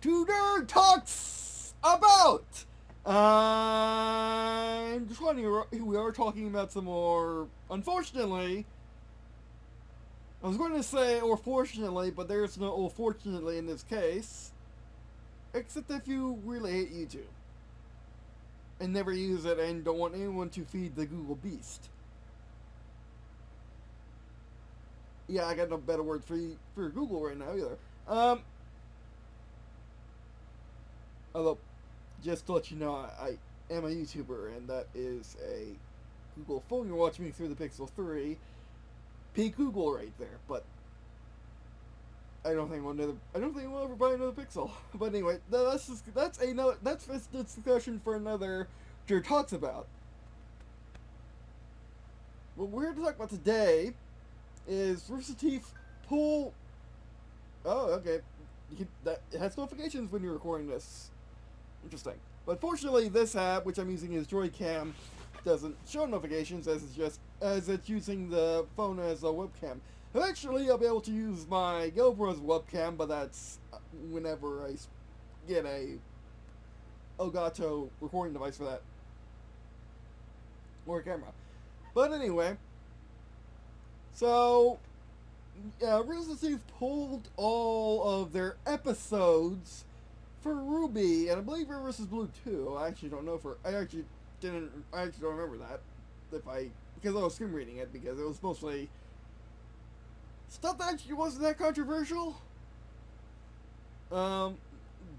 to Der Talks about. And just wondering, we are talking about some more. Unfortunately, I was going to say or fortunately, but there's no or fortunately in this case. Except if you really hate YouTube and never use it and don't want anyone to feed the Google Beast. Yeah, I got no better word for Google right now either. Although, just to let you know, I am a YouTuber, and that is a Google phone. You're watching me through the Pixel 3. Peak Google right there, but I don't think we'll ever buy another Pixel. But anyway, that's this discussion for another Drew Talks about. What we're here to talk about today is Rooster Teeth pull. Oh, okay. It has notifications when you're recording this. Interesting. But fortunately, this app, which I'm using is Droid Cam, doesn't show notifications as it's using the phone as a webcam. Eventually, I'll be able to use my GoPro's webcam, but that's whenever I get a Elgato recording device for that or a camera. But anyway, so Rooster Teeth pulled all of their episodes for RWBY, and I believe Red vs. Blue too. I actually don't know I actually don't remember that. Because I was skim reading it, because it was mostly stuff that actually wasn't that controversial.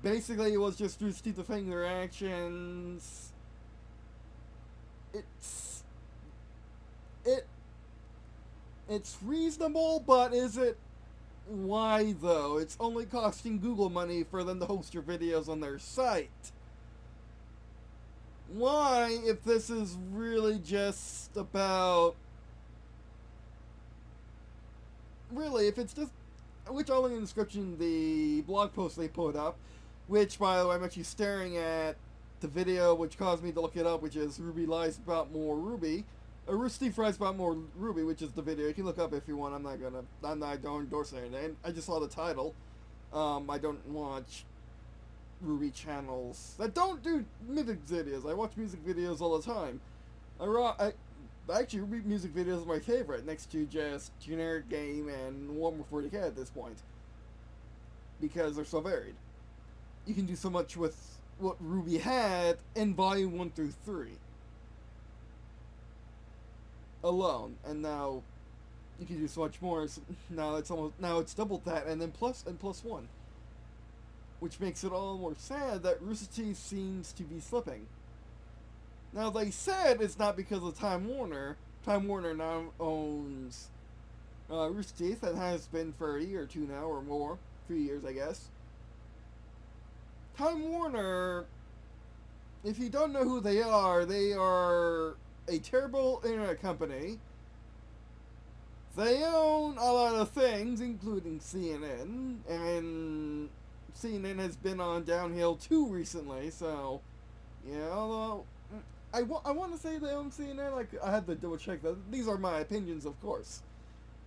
Basically it was just Rooster Teeth defending their actions. It's reasonable, but is it? Why though? It's only costing Google money for them to host your videos on their site. Why, if this is really just about... Really, if it's just... Which I'll link in the description the blog post they put up, which, by the way, I'm actually staring at the video which caused me to look it up, which is RWBY Lies About More RWBY. Rooster Teeth Lies About More RWBY, which is the video. You can look up if you want. I don't endorse anything. I just saw the title. I don't watch RWBY channels that don't do music videos. I watch music videos all the time. Actually, RWBY music videos are my favorite, next to just generic game and Warhammer 40k at this point, because they're so varied. You can do so much with what RWBY had in Volume 1 through 3 alone, and now you can do so much more. Now it's doubled that, and then plus one, which makes it all more sad that Rooster Teeth seems to be slipping. Now they said it's not because of Time Warner. Time Warner now owns Rooster Teeth, and has been for a year or two now, or more, 3 years I guess. Time Warner, if you don't know who they are a terrible internet company. They own a lot of things, including CNN, and CNN has been on downhill too recently, so, yeah, although, I want to say they own CNN, like, I had to double check that. These are my opinions, of course.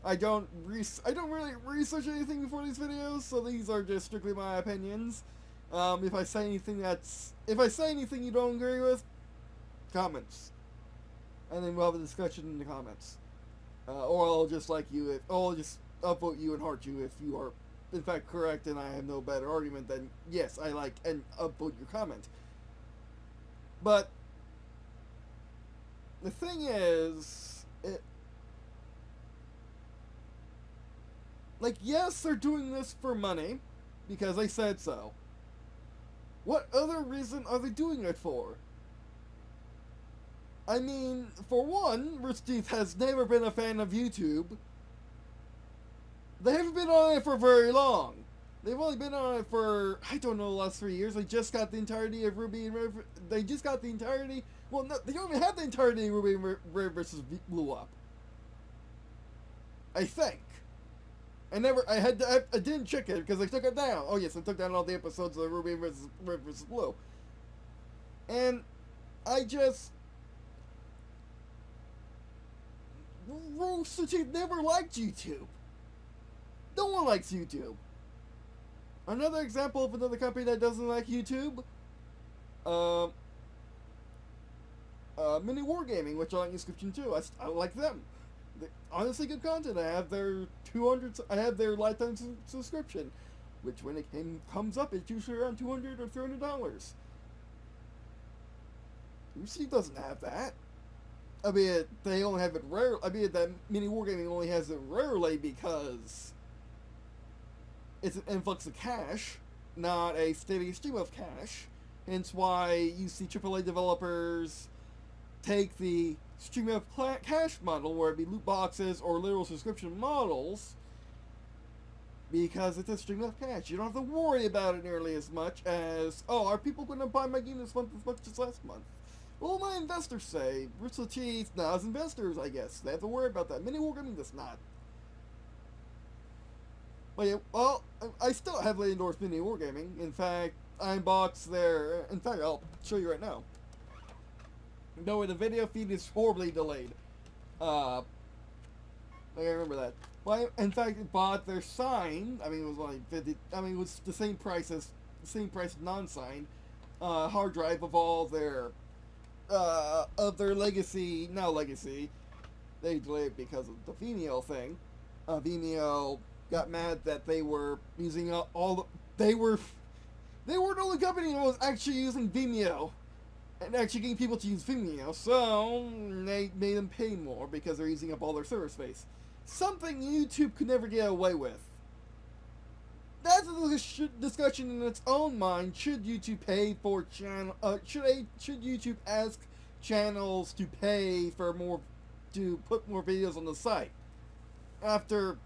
I don't really research anything before these videos, so these are just strictly my opinions. If I say anything you don't agree with, comments. And then we'll have a discussion in the comments. Or I'll just upvote you and heart you if you are in fact correct and I have no better argument, then yes, I like and upvote your comment. But the thing is, yes, they're doing this for money, because they said so. What other reason are they doing it for? I mean, for one, Rooster Teeth has never been a fan of YouTube. They haven't been on it for very long. They've only been on it for, I don't know, the last 3 years. They just got the entirety of RWBY and RVB. They just got the entirety. Well, no, they don't even have the entirety of RWBY and RVB versus Blue up. I think. I didn't check it because I took it down. Oh yes, I took down all the episodes of RWBY versus Blue. And Rooster Teeth never liked YouTube. No one likes YouTube. Another example of another company that doesn't like YouTube, Mini Wargaming, which I like subscription too. I like them. Honestly, good content. I have their 200. I have their lifetime subscription, which when it comes up, it's usually around $200 or $300. YouTube doesn't have that. I mean, they only have it rare. I mean, that Mini Wargaming only has it rarely because it's an influx of cash, not a steady stream of cash. Hence why you see AAA developers take the stream of cash model, where it be loot boxes or literal subscription models, because it's a stream of cash. You don't have to worry about it nearly as much as, oh, are people going to buy my game this month as much as last month? Well, my investors say. Rooster Teeth, now as investors, I guess. They have to worry about that. Mini Wargaming does not. But yeah, well, I still heavily endorse Mini Wargaming. In fact, I unboxed their... In fact, I'll show you right now. No, the video feed is horribly delayed. I remember that. Well, in fact, I bought their signed. I mean, it was like 50. I mean, it was the same price as non-signed hard drive of all their legacy. Now legacy, they delayed because of the Vimeo thing. Vimeo got mad that they were using all the. They were the only company that was actually using Vimeo. And actually getting people to use Vimeo, so they made them pay more because they're using up all their server space. Something YouTube could never get away with. That's a discussion in its own mind. Should YouTube pay for channel? Should YouTube ask channels to pay for more, to put more videos on the site? After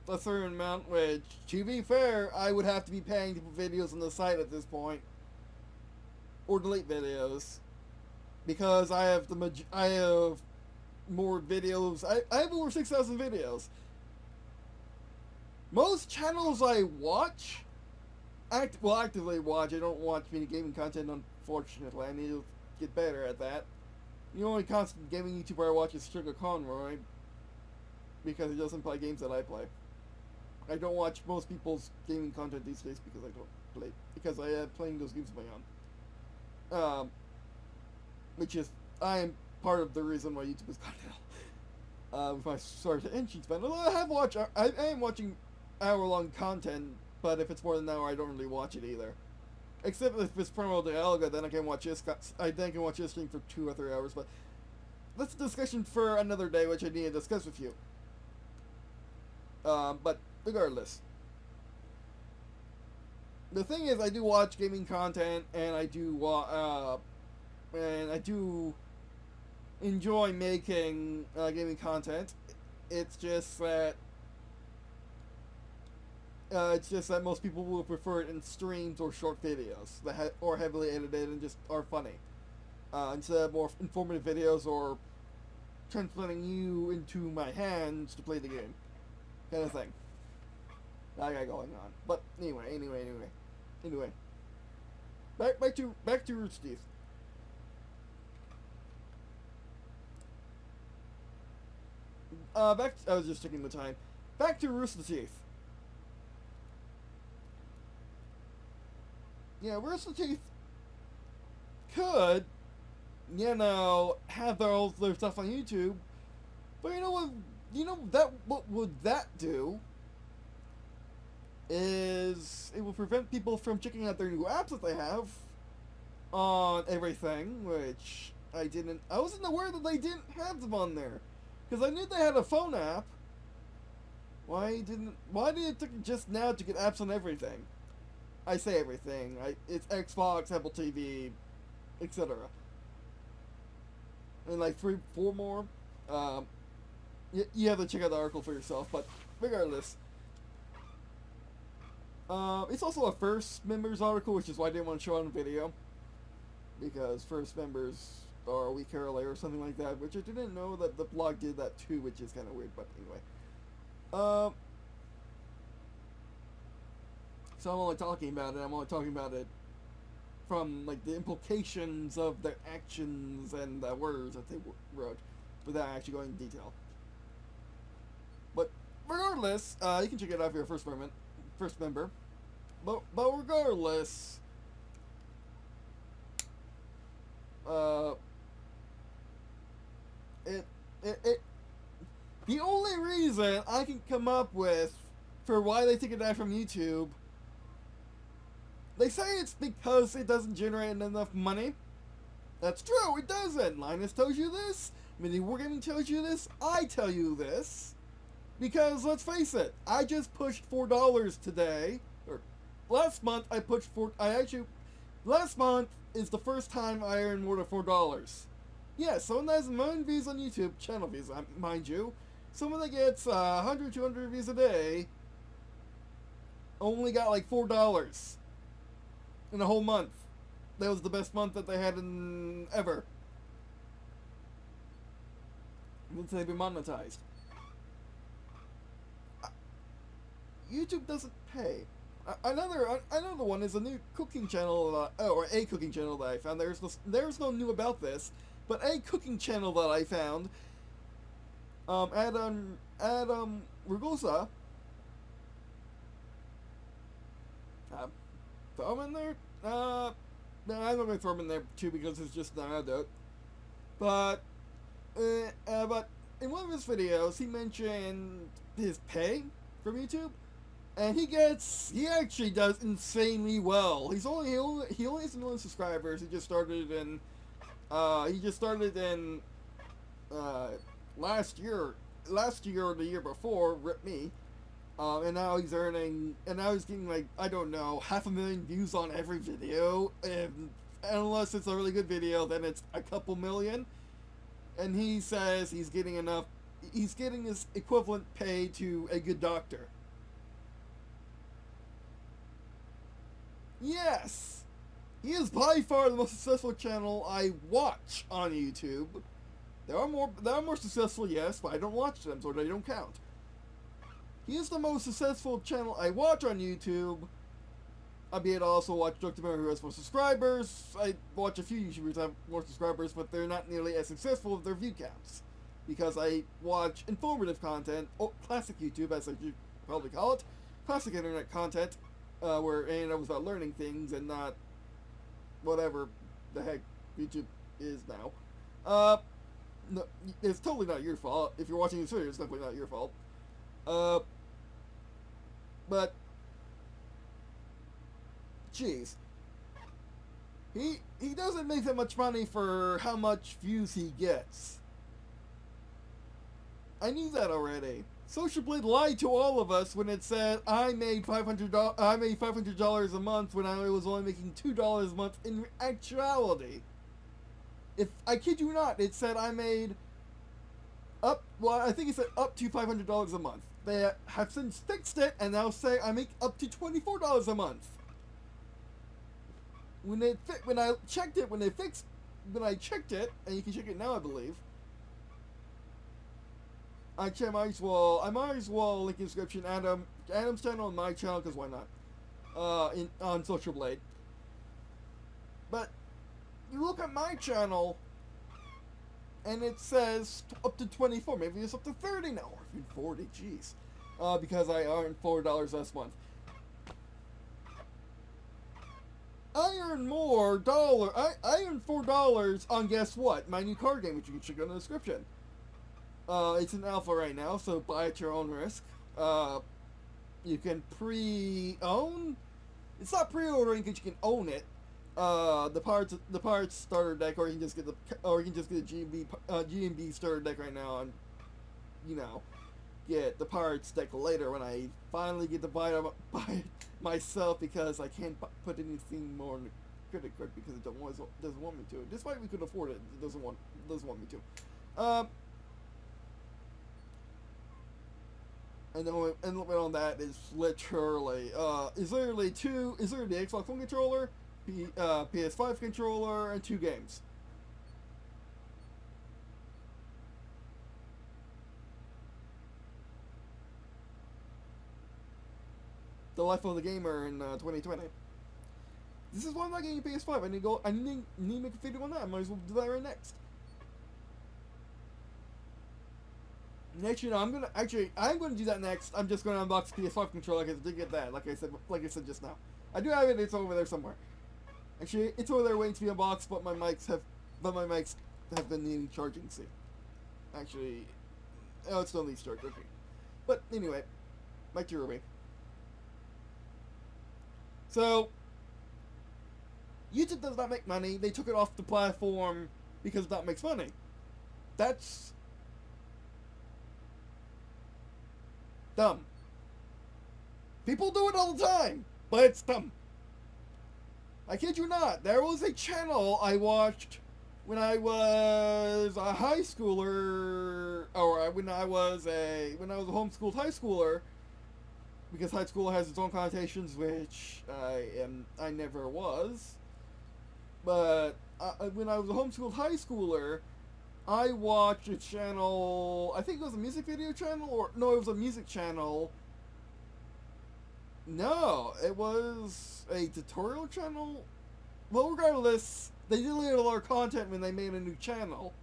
a certain amount, which, to be fair, I would have to be paying to put videos on the site at this point. Or delete videos, because I have more videos. I have over 6,000 videos. Most channels I watch, actively watch. I don't watch many gaming content, unfortunately. I need to get better at that. The only constant gaming YouTuber I watch is Sugar Conroy, because he doesn't play games that I play. I don't watch most people's gaming content these days because I don't play, because I am playing those games of my own. Which is, I am part of the reason why YouTube has gone down. With my sort of attention span. Although I am watching hour-long content, but if it's more than an hour, I don't really watch it either. Except if it's Promo de Alga, then I can watch this. Stream for 2 or 3 hours. But that's a discussion for another day, which I need to discuss with you. But regardless. The thing is, I do watch gaming content, and I do enjoy making gaming content. It's just that most people will prefer it in streams or short videos that are heavily edited and just are funny, instead of more informative videos or transplanting you into my hands to play the game, kind of thing. That I got going on. But anyway. Back to Rooster Teeth. I was just checking the time. Back to Rooster Teeth. Yeah, Rooster Teeth could, have their stuff on YouTube, but you know what? What would that do? Is it will prevent people from checking out their new apps that they have on everything, which I wasn't aware that they didn't have them on there, because I knew they had a phone app. Why did it take just now to get apps on everything? I say everything. It's Xbox, Apple TV, etc. And like 3-4 more. You have to check out the article for yourself, but regardless. It's also a first members article, which is why I didn't want to show it on video, because first members are a week early or something like that, which I didn't know that the blog did that too, which is kind of weird, but anyway. So I'm only talking about it from like the implications of their actions and the words that they wrote, without actually going into detail. But regardless, you can check it out if you're a first member. but regardless, uh, it, it, the only reason I can come up with for why they take it down from YouTube, they say it's because it doesn't generate enough money. That's true, it doesn't. Linus tells you this, Mini Wargaming tells you this, I tell you this. Because, let's face it, I just pushed $4 today, or last month I pushed last month is the first time I earned more than $4. Yeah, someone that has a million views on YouTube, channel views, mind you, someone that gets 100, 200 views a day, only got like $4 in a whole month. That was the best month that they had in ever. Since they've been monetized. YouTube doesn't pay. Another one is a new cooking channel, or a cooking channel that I found. There's no new about this, but a cooking channel that I found. Adam Rugosa. Throw him in there. No, I'm not gonna throw him in there too because it's just not adult. But in one of his videos, he mentioned his pay from YouTube. And he actually does insanely well. He only has a million subscribers. He just started in last year or the year before, rip me. And now he's getting like, I don't know, 500,000 views on every video. And unless it's a really good video, then it's a couple million. And he says he's getting his equivalent pay to a good doctor. Yes! He is by far the most successful channel I watch on YouTube. There are more successful, yes, but I don't watch them, so they don't count. He is the most successful channel I watch on YouTube. Albeit I also watch Dr. Miller who has more subscribers. I watch a few YouTubers that have more subscribers, but they're not nearly as successful with their view counts. Because I watch informative content, classic YouTube as I should probably call it, classic internet content, where it was about learning things and not whatever the heck YouTube is now. No, it's totally not your fault. If you're watching this video, it's definitely not your fault. But jeez, he doesn't make that much money for how much views he gets. I knew that already. Social Blade lied to all of us when it said I made $500 a month when I was only making $2 a month. In actuality, if I kid you not, it said I made I think it said up to $500 a month. They have since fixed it and now say I make up to $24 a month. When I checked it, and you can check it now, I believe. I might as well link in the description Adam's channel and my channel, because why not? On Social Blade. But you look at my channel and it says up to 24, maybe it's up to 30 now, or even 40, jeez. Because I earned $4 last month. I earned I earned $4 on, guess what? My new card game, which you can check out in the description. It's in alpha right now, so buy at your own risk. You can pre-own. It's not pre-ordering because you can own it. The parts starter deck, or you can just get a G&B starter deck right now, and get the parts deck later when I finally get to buy it myself, because I can't put anything more in the credit card because it doesn't want me to. Despite we could afford it, it doesn't want me to. And then on that is literally the Xbox One controller, PS5 controller, and 2 games. The life of the gamer in 2020. This is why I'm not getting a PS5. I need to make a video on that. I might as well do that right next. Actually, no, I'm gonna do that next. I'm just gonna unbox PS5 controller because I did get that. Like I said just now, I do have it. It's over there somewhere. Actually, it's over there waiting to be unboxed, but my mics have been needing charging. See, actually, oh, it still needs charge. Okay, but anyway, back to RWBY. So, YouTube does not make money. They took it off the platform because that makes money. That's dumb. People do it all the time, but it's dumb. I kid you not. There was a channel I watched when I was a high schooler, or when I was a homeschooled high schooler, because high school has its own connotations, which I never was. But when I was a homeschooled high schooler, I watched a channel, I think it was a music video channel, or no, it was a music channel. No, it was a tutorial channel. Well, regardless, they deleted a lot of content when they made a new channel.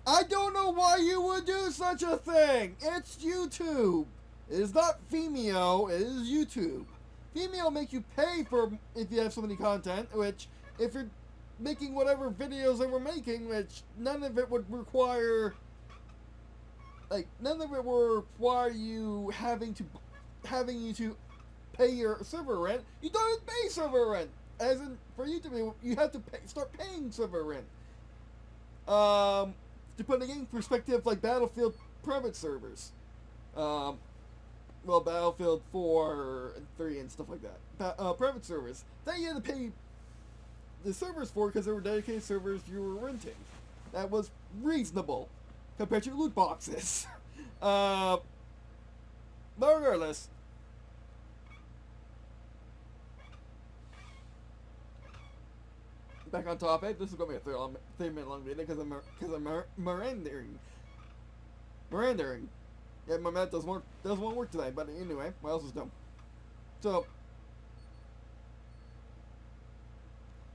I don't know why you would do such a thing. It's YouTube. It is not Vimeo, it is YouTube. Vimeo will make you pay for if you have so many content, which, if you're making whatever videos they were making, which none of it would require, you having you to pay your server rent. You don't even pay server rent. As in, for you to be, you have to start paying server rent. To put it in perspective, like Battlefield private servers. Well, Battlefield 4 and 3 and stuff like that. Private servers. That you had to pay the servers for because they were dedicated servers you were renting. That was reasonable compared to loot boxes. But regardless, back on topic. This is gonna be a 3-minute long video because I'm merendering. Yeah, my math doesn't want to work today. But anyway, what else is dumb? So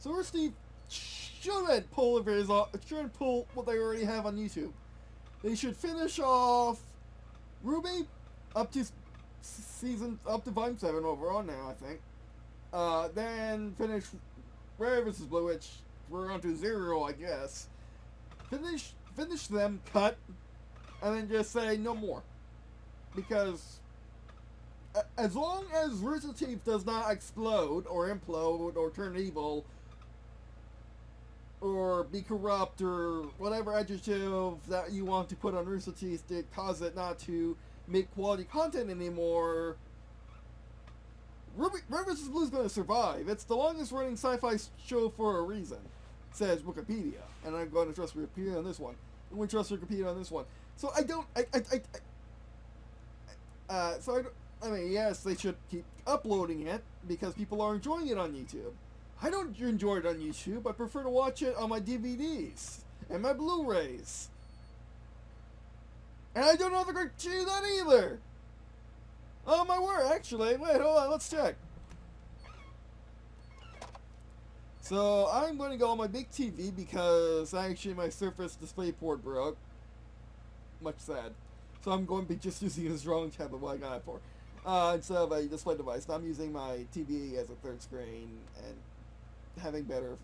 Rooster Teeth shouldn't pull what they already have on YouTube. They should finish off RWBY up to Volume 7 overall now, I think. Then finish Red vs. Blue, which we're on to 0, I guess. Finish them, cut, and then just say no more. Because as long as Rooster Teeth does not explode or implode or turn evil or be corrupt or whatever adjective that you want to put on Rooster Teeth to cause it not to make quality content anymore, Red vs. Blue is going to survive. It's the longest running sci-fi show for a reason, says Wikipedia. And I'm going to trust Wikipedia on this one. I'm going to trust Wikipedia on this one. So I mean, yes, they should keep uploading it because people are enjoying it on YouTube. I don't enjoy it on YouTube. I prefer to watch it on my DVDs and my Blu-rays. And I don't know if they're going to do that either. Oh my word, actually. Wait, hold on, let's check. So, I'm going to go on my big TV because actually my Surface DisplayPort broke. Much sad. So I'm going to be just using this wrong tablet what I got it for. Instead of a display device. Now I'm using my TV as a third screen and having better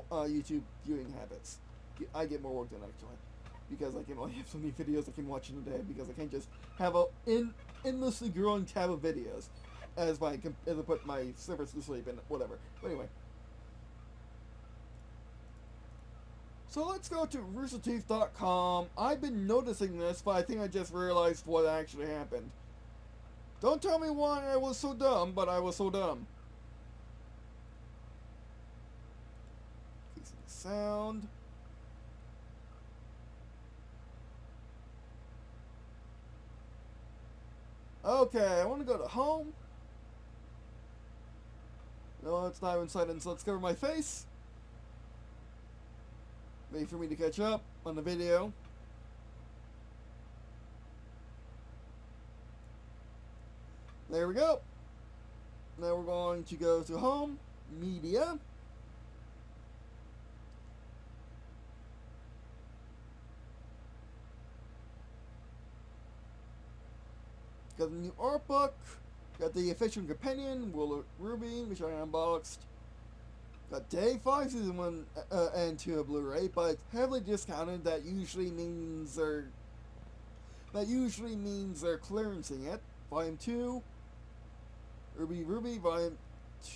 YouTube viewing habits. I get more work done actually. Because I can only have so many videos I can watch in a day because I can't just have a endlessly growing tab of videos as I put my Surface to sleep and whatever. But anyway. So let's go to roosterteeth.com. I've been noticing this, but I think I just realized what actually happened. Don't tell me why I was so dumb, but I was so dumb. Fixing the sound. Okay, I want to go to home. No, it's not inside, so let's cover my face. Wait for me to catch up on the video. There we go. Now we're going to go to Home, Media. got the new art book, got the official companion, Will Ruby, which I unboxed. Got Day 5 Season 1 and 2 of Blu-ray, but it's heavily discounted. That usually means they're clearancing it. Volume 2, RWBY, Volume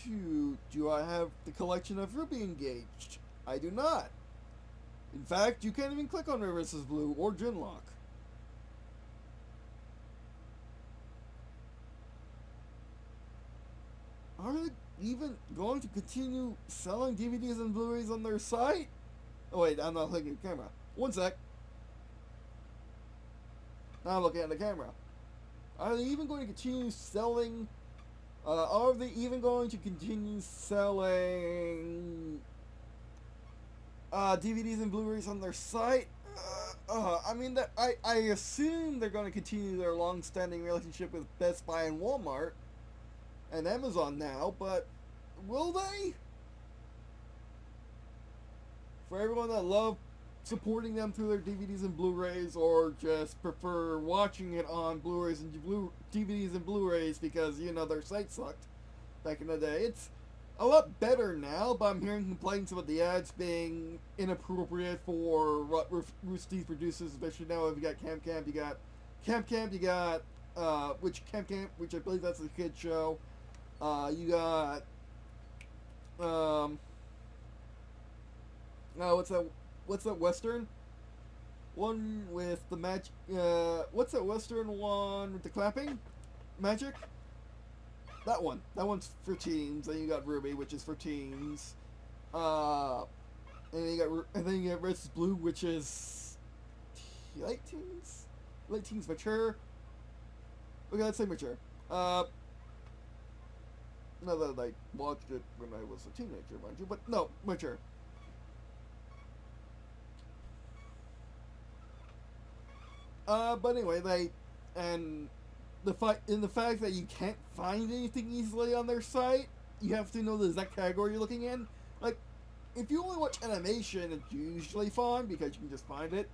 2. Do I have the collection of RWBY engaged? I do not. In fact, you can't even click on Red vs. Blue or Genlock. Are they even going to continue selling DVDs and Blu-rays on their site? Oh wait, I'm not looking at the camera. One sec. Now I'm looking at the camera. Are they even going to continue selling? Are they even going to continue selling DVDs and Blu-rays on their site? I mean, I assume they're going to continue their long-standing relationship with Best Buy and Walmart and Amazon now, but will they? For everyone that love supporting them through their DVDs and Blu-rays, or just prefer watching it on Blu-rays and DVDs and Blu-rays because, you know, their site sucked back in the day. It's a lot better now, but I'm hearing complaints about the ads being inappropriate for what Rooster Teeth produces, especially now if you got Camp Camp, you got which I believe that's a kid show. You got what's that Western one with the magic? What's that Western one with the clapping magic? That one's for teens. Then you got RWBY, which is for teens. And then you got Red vs. Blue, which is late teens, mature. Okay, let's say mature. Not that I watched it when I was a teenager, mind you, but no, mature. But anyway, the fact that you can't find anything easily on their site, you have to know the exact category you're looking in. Like, if you only watch animation, it's usually fine because you can just find it.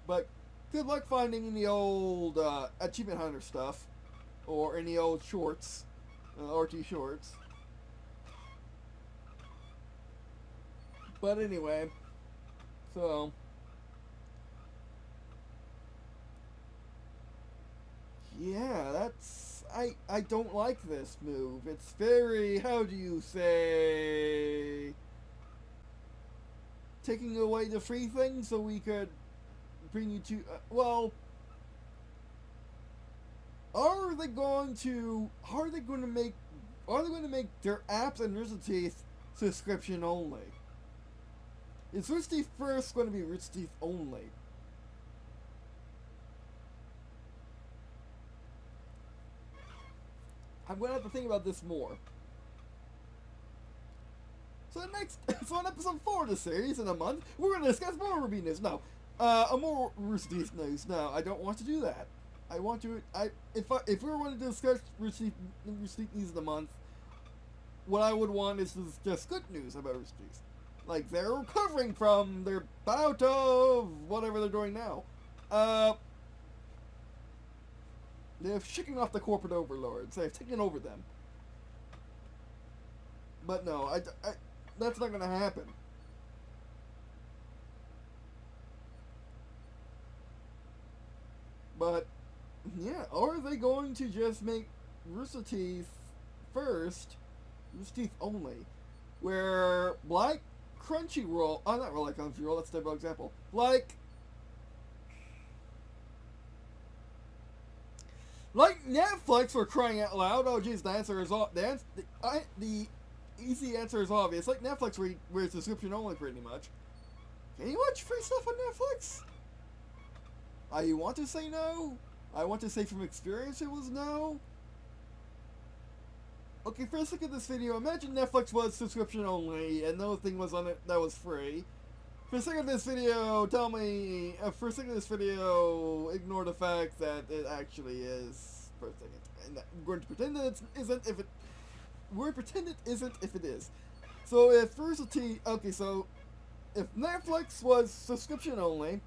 But good luck finding any old Achievement Hunter stuff or any old shorts, RT shorts. But anyway, so yeah, I don't like this move. It's very, how do you say, taking away the free thing so we could bring you to, well, are they going to make their apps and Rooster Teeth subscription only? Is Rooster Teeth first going to be Rooster Teeth only? I'm going to have to think about this more. So on episode 4 of the series in a month, we're going to discuss more RWBY news. No, more Rooster Teeth news. No, I don't want to do that. I want to. If we were going to discuss Rooster Teeth news in a month, what I would want is just good news about Rooster Teeth. Like, they're recovering from their bout of whatever they're doing now. They're shaking off the corporate overlords. They've taken over them. But no, that's not going to happen. But, yeah, are they going to just make Rooster Teeth first, Rooster Teeth only, where like Crunchyroll, not really Crunchyroll, that's a typical example, like Netflix, for crying out loud. Oh jeez, the answer is the easy answer is obvious. Like Netflix, where it's subscription only pretty much. Can you watch free stuff on Netflix? I want to say no. I want to say from experience it was no. Okay, first look at this video. Imagine Netflix was subscription only and no thing was on it that was free. First look at this video, tell me, first look at this video, ignore the fact that it actually is. First thing, and we're going to pretend that it isn't if it, we're pretend it isn't if it is. So if Rooster Teeth, okay, so if Netflix was subscription only,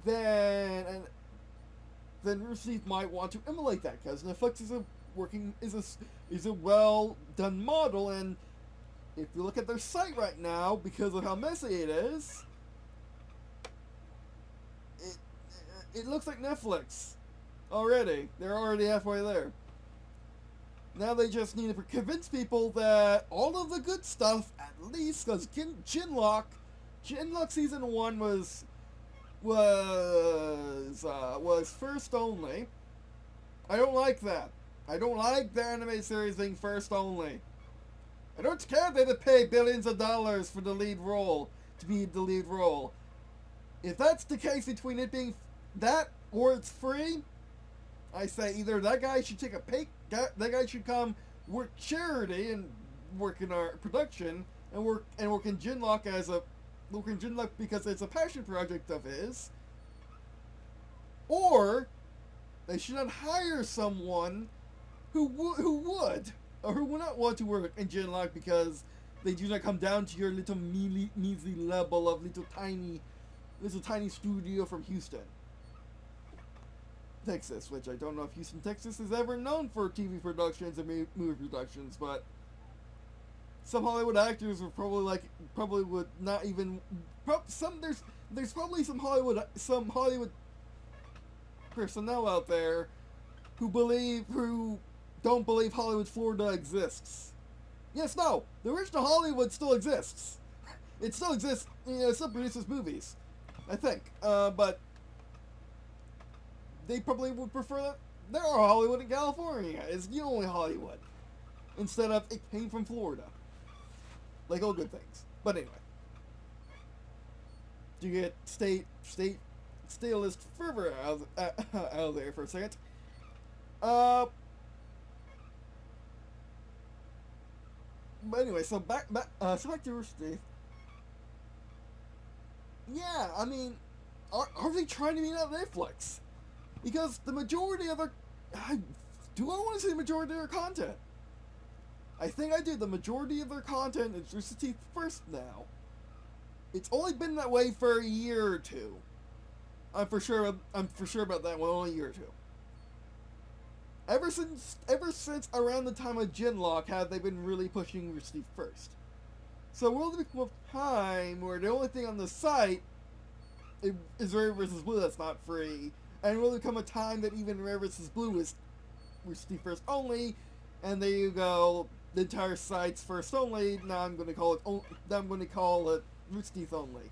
then Rooster Teeth might want to emulate that, because Netflix is a well done model, and if you look at their site right now, because of how messy it is, it looks like Netflix already. They're already halfway there. Now they just need to convince people that all of the good stuff, at least, because Genlock season 1 was first only. I don't like that. I don't like the anime series being first only. I don't care that they pay billions of dollars for the lead role to be the lead role. If that's the case between it being that or it's free, I say either that guy should take a pay. That guy should come work charity and work in our production and work in Genlock because it's a passion project of his. Or they should not hire someone who would or who would not want to work in Genlock because they do not come down to your little measly level of little tiny studio from Houston, Texas, which I don't know if Houston, Texas is ever known for TV productions and movie productions, but some Hollywood actors were probably would not even there's probably some Hollywood personnel out there who don't believe Hollywood, Florida exists. Yes, no, the original Hollywood still exists. It still exists. It still produces movies, I think. But they probably would prefer that there are Hollywood in California. It's the only Hollywood, instead of it came from Florida. Like all good things. But anyway, to get stay a list further out of there for a second. But anyway, so back to Rooster Teeth. Yeah, I mean, are they trying to beat out Netflix? Because the majority of their... do I want to say the majority of their content? I think I do. The majority of their content is Rooster Teeth first now. It's only been that way for a year or two. I'm for sure about that one, only a year or two. Ever since around the time of Genlock have they been really pushing Rooster Teeth first. So will there become a time where the only thing on the site is Red vs. Blue that's not free, and will there come a time that even Red vs. Blue is Rooster Teeth first only, and there you go, the entire site's first only. Now I'm going to call it Rooster Teeth only.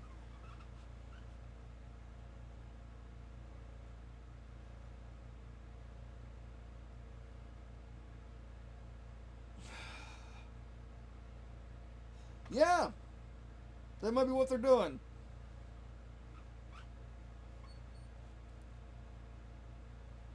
Yeah, that might be what they're doing.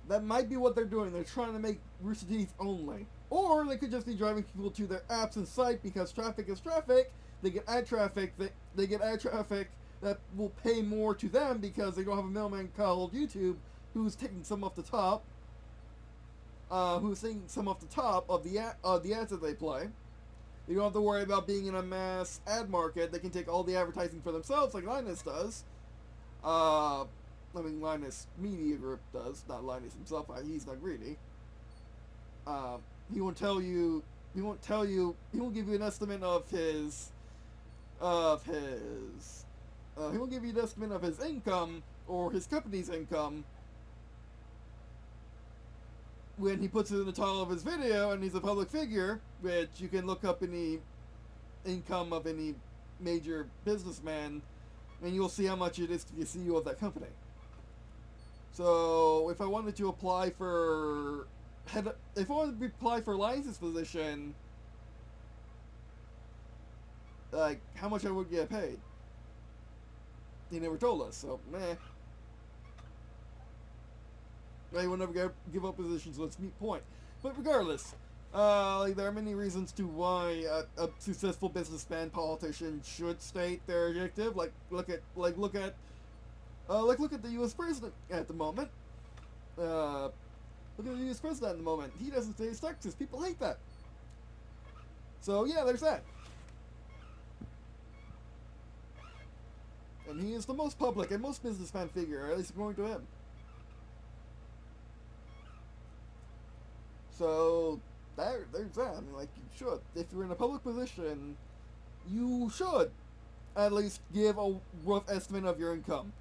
That might be what they're doing. They're trying to make Rooster Teeth only. Or they could just be driving people to their apps and site because traffic is traffic. They get ad traffic. They get ad traffic that will pay more to them because they don't have a middleman called YouTube who's taking some off the top. Who's taking some off the top of the ads that they play. You don't have to worry about being in a mass ad market. They can take all the advertising for themselves, like Linus does. Linus Media Group does, not Linus himself. He's not greedy. He won't tell you. He won't give you an estimate of his. He won't give you an estimate of his income or his company's income when he puts it in the title of his video, and he's a public figure, which you can look up any income of any major businessman, and you'll see how much it is to be a CEO of that company. So, if I wanted to apply for license position, like, how much I would get paid? He never told us, so, meh. He will never give up positions, so let's meet point. But regardless, there are many reasons to why a successful businessman politician should state their objective. Look at the U.S. president at the moment. Look at the U.S. president at the moment. He doesn't say his taxes. People hate that. So yeah, there's that. And he is the most public and most businessman figure, at least according to him. So, there's that. I mean, like, you should. If you're in a public position, you should at least give a rough estimate of your income.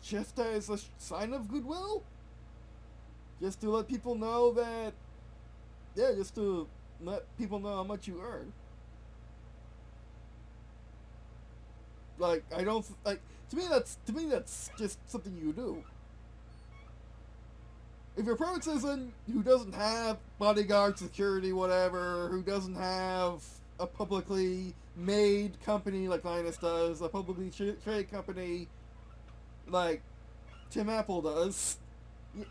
Just as a sign of goodwill? Just to let people know that, yeah, just to let people know how much you earn. Like, I don't, like, to me that's just something you do. If you're a private citizen who doesn't have bodyguard, security, whatever, who doesn't have a publicly made company like Linus does, a publicly traded company like Tim Apple does.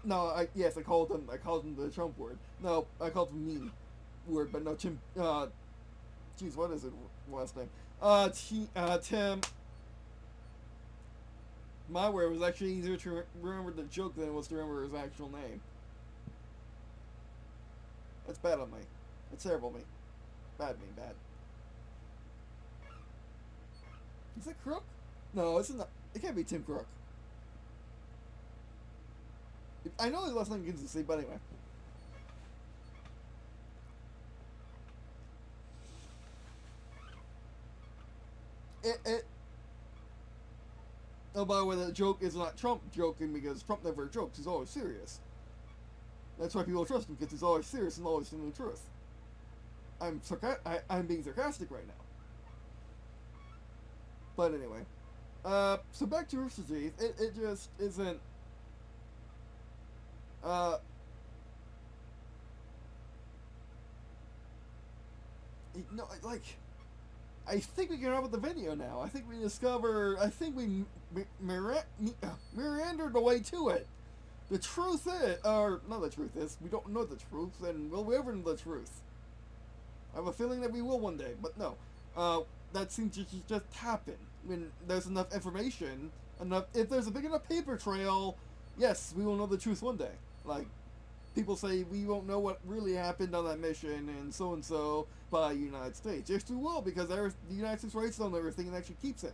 No, yes, I called him the Trump word. No, I called him me word, but no, Tim, jeez, what is his last name? Tim. My word, was actually easier to remember the joke than it was to remember his actual name. That's bad on me. That's terrible of me. Bad me, bad. Is it Crook? No, it's not. It can't be Tim Crook. I know his last name begins with C, but anyway. Oh, by the way, the joke is not Trump joking because Trump never jokes. He's always serious. That's why people trust him, because he's always serious and always telling the truth. I'm being sarcastic right now. But anyway. So back to Rooster Teeth. It just isn't... No, like... I think we can wrap up the video now. I think we meandered the way to it. The truth is, or not the truth is, we don't know the truth, and will we ever know the truth? I have a feeling that we will one day, but no. That seems to just happen when there's enough information, if there's a big enough paper trail, yes, we will know the truth one day. Like, people say we won't know what really happened on that mission and so by the United States. Yes, we will, because the United States writes on everything and actually keeps it.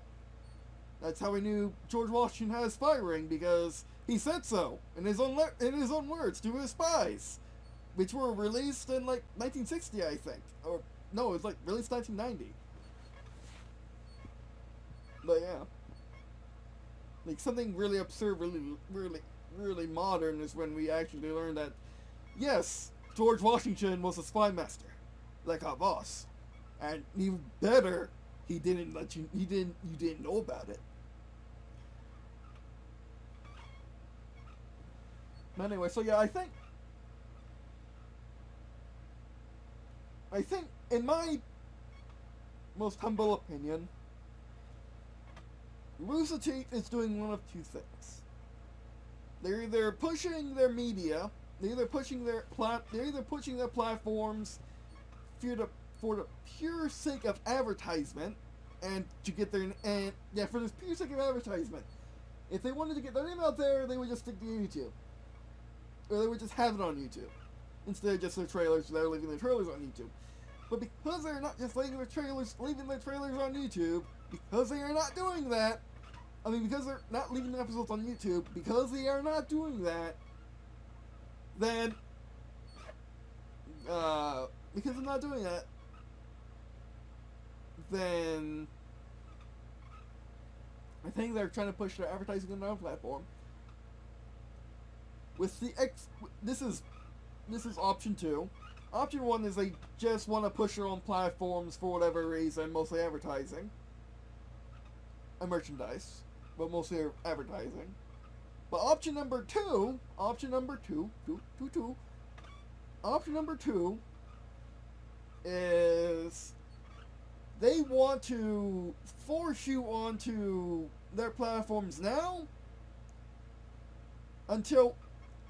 That's how we knew George Washington had a spy ring, because he said so in his own words to his spies, which were released in like 1960, I think, or no, it was like released 1990. But yeah, like something really absurd, really modern is when we actually learned that yes, George Washington was a spy master, like our boss, and even better, you didn't know about it. Anyway, so yeah, I think in my most humble opinion, Rooster Teeth is doing one of two things. They're either pushing their media, they're either pushing their platforms for the pure sake of advertisement, and to get their for this pure sake of advertisement. If they wanted to get their name out there, they would just stick to YouTube. Or they would just have it on YouTube. Instead of just their trailers, they're leaving their trailers on YouTube. But because they're not just leaving their trailers on YouTube, because they are not doing that, because they're not leaving the episodes on YouTube, because they are not doing that, then, because they're not doing that, then I think they're trying to push their advertising on their own platform. With this is option 2. Option 1 is they just want to push their own platforms for whatever reason, mostly advertising and merchandise, but mostly advertising. But option number two is they want to force you onto their platforms now until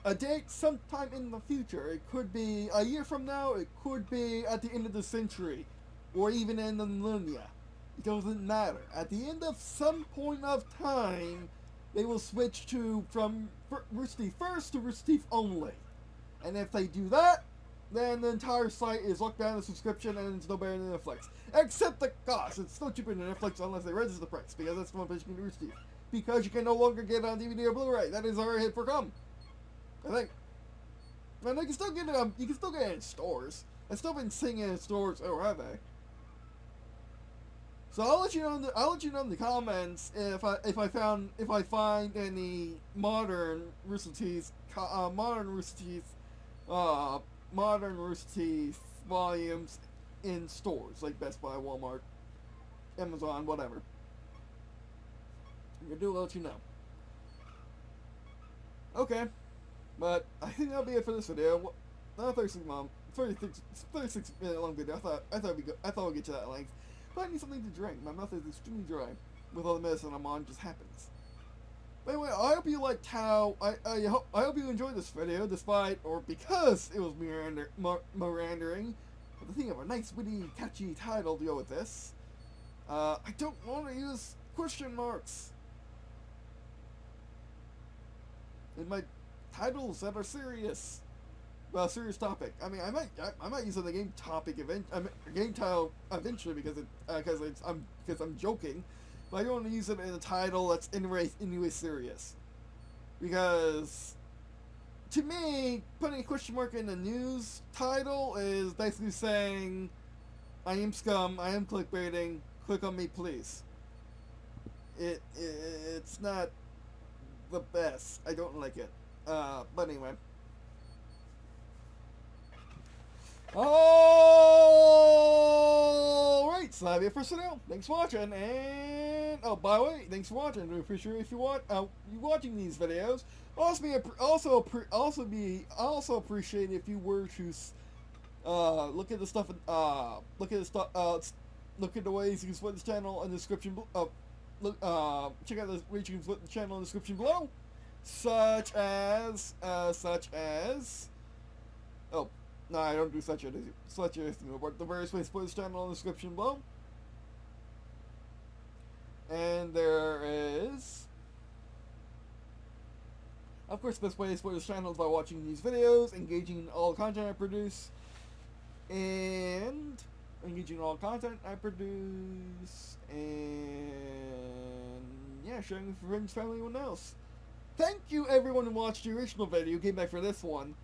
a date sometime in the future. It could be a year from now, it could be at the end of the century, or even in the millennia. It doesn't matter. At the end of some point of time, they will switch from Rooster Teeth first to Rooster Teeth only. And if they do that, then the entire site is locked down to subscription and it's no better than Netflix. Except the cost. It's still cheaper than Netflix unless they register the price, because that's one place you can Rooster Teeth. Because you can no longer get it on DVD or Blu-ray. That is our hit for come. I think. And you can still get it you can still get it in stores. I've still been seeing it in stores, or have they? So I'll let you know in the comments if I find any modern Rooster Teeth volumes in stores like Best Buy, Walmart, Amazon, whatever. I do let you know. Okay, but I think that'll be it for this video. Not 36 minute long video. I thought we'd get to that length. But I need something to drink. My mouth is extremely dry with all the medicine I'm on. It just happens. But anyway, I hope you liked how I hope you enjoyed this video, despite or because it was meandering. But the thing of a nice, witty, catchy title to go with this. I don't want to use question marks in my titles that are serious. Well, serious topic. I mean, I might use it in the game topic game title eventually because I'm joking, but I don't want to use it in a title that's anyway serious. Because to me, putting a question mark in a news title is basically saying, "I am scum. I am clickbaiting. Click on me, please." It's not the best. I don't like it. But anyway. Alright, so that'll be it for now. Thanks for watching, and oh, by the way, thanks for watching. I appreciate if you watching these videos. Also appreciate if you were to look at the stuff, look at the ways you can support this channel in the description. Check out the ways you can support the channel in the description below, such as oh. No, I don't do such as but the various ways to support this channel in the description below. And there is, of course, the best way to support this channel is by watching these videos, engaging in all the content I produce, and yeah, sharing with friends, family, anyone else. Thank you everyone who watched the original video, came back for this one.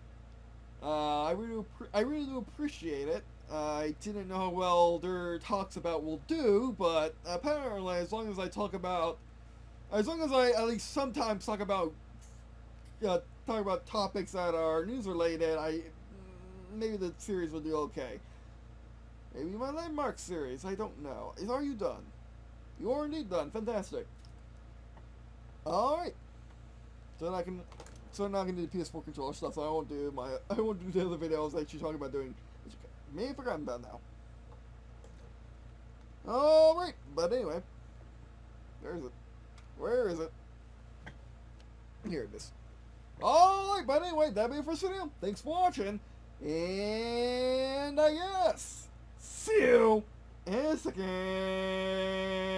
I really do appreciate it. I didn't know how well their talks about will do, but apparently, as long as I at least sometimes talk about topics that are news related, maybe the series will do okay. Maybe my landmark series. I don't know. Are you done? You are indeed done. Fantastic. All right. So now I can do the PS4 controller stuff. So I won't do the other video I was actually talking about doing, which you may have forgotten about now. Alright, but anyway. Where is it? Here it is. Alright, but anyway, that'll be it for this video. Thanks for watching. And I guess, see you in a second.